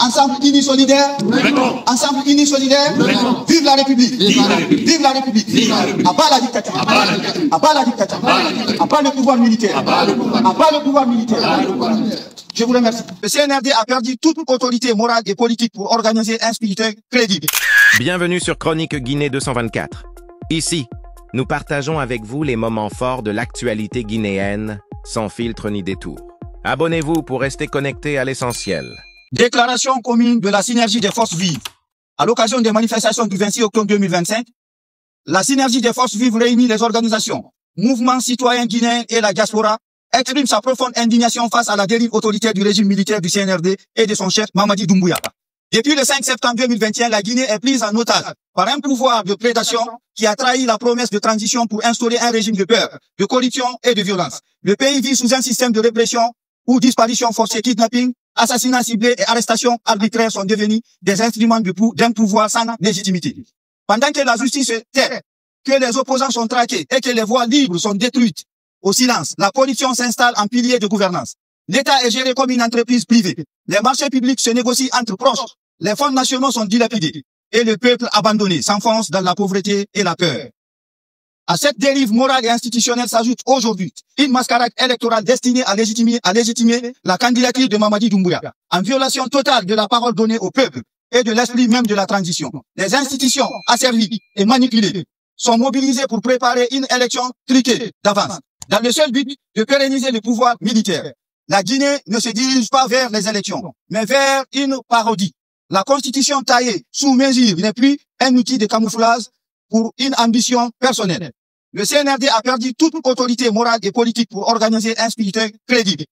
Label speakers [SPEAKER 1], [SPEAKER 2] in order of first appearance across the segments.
[SPEAKER 1] Ensemble unis solidaires. Ensemble unis solidaires. Vive la République. Vive la République. À bas la dictature. À bas la dictature. À bas le pouvoir militaire. À bas le pouvoir militaire. Je vous remercie. Le CNRD a perdu toute autorité morale et politique pour organiser un scrutin crédible.
[SPEAKER 2] Bienvenue sur Chronique Guinée 224. Ici, nous partageons avec vous les moments forts de l'actualité guinéenne, sans filtre ni détour. Abonnez-vous pour rester connecté à l'essentiel.
[SPEAKER 1] Déclaration commune de la synergie des forces vives. À l'occasion des manifestations du 26 octobre 2025, la synergie des forces vives réunit les organisations, mouvements citoyens guinéens et la diaspora, exprime sa profonde indignation face à la dérive autoritaire du régime militaire du CNRD et de son chef Mamadi Doumbouya. Depuis le 5 septembre 2021, la Guinée est prise en otage par un pouvoir de prédation qui a trahi la promesse de transition pour instaurer un régime de peur, de corruption et de violence. Le pays vit sous un système de répression où disparition forcée, kidnapping, assassinats ciblés et arrestations arbitraires sont devenus des instruments d'un pouvoir sans légitimité. Pendant que la justice se tait, que les opposants sont traqués et que les voies libres sont détruites, au silence, la corruption s'installe en pilier de gouvernance. L'État est géré comme une entreprise privée. Les marchés publics se négocient entre proches. Les fonds nationaux sont dilapidés. Et le peuple abandonné s'enfonce dans la pauvreté et la peur. À cette dérive morale et institutionnelle s'ajoute aujourd'hui une mascarade électorale destinée à légitimer la candidature de Mamadi Doumbouya, en violation totale de la parole donnée au peuple et de l'esprit même de la transition. Les institutions asservies et manipulées sont mobilisées pour préparer une élection truquée d'avance, dans le seul but de pérenniser le pouvoir militaire. La Guinée ne se dirige pas vers les élections, mais vers une parodie. La constitution taillée sous mesure n'est plus un outil de camouflage pour une ambition personnelle. Le CNRD a perdu toute autorité morale et politique pour organiser un scrutin crédible.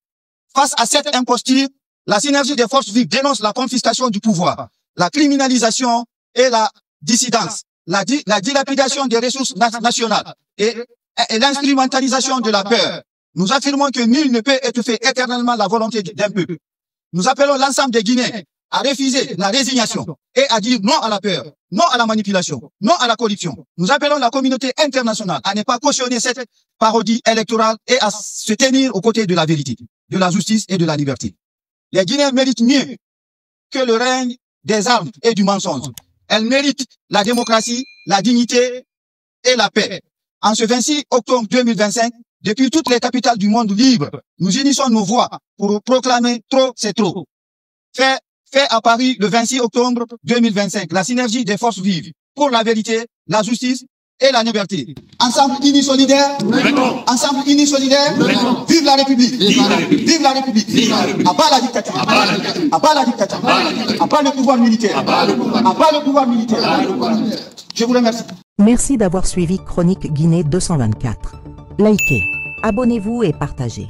[SPEAKER 1] Face à cette imposture, la synergie des forces vives dénonce la confiscation du pouvoir, la criminalisation et la dissidence, la dilapidation des ressources nationales et l'instrumentalisation de la peur. Nous affirmons que nul ne peut étouffer éternellement la volonté d'un peuple. Nous appelons l'ensemble des Guinéens à refuser la résignation et à dire non à la peur, non à la manipulation, non à la corruption. Nous appelons la communauté internationale à ne pas cautionner cette parodie électorale et à se tenir aux côtés de la vérité, de la justice et de la liberté. Les Guinéens méritent mieux que le règne des armes et du mensonge. Elles méritent la démocratie, la dignité et la paix. En ce 26 octobre 2025, depuis toutes les capitales du monde libre, nous unissons nos voix pour proclamer trop c'est trop. Fait à Paris le 26 octobre 2025, la synergie des forces vives pour la vérité, la justice et la liberté. Ensemble unis solidaires. Ensemble unis solidaires. Vive la République. Vive la République. À bas la dictature. À bas la dictature. À bas le pouvoir militaire. À bas le pouvoir militaire. Je vous remercie.
[SPEAKER 3] Merci d'avoir suivi Chronique Guinée 224. Likez, abonnez-vous et partagez.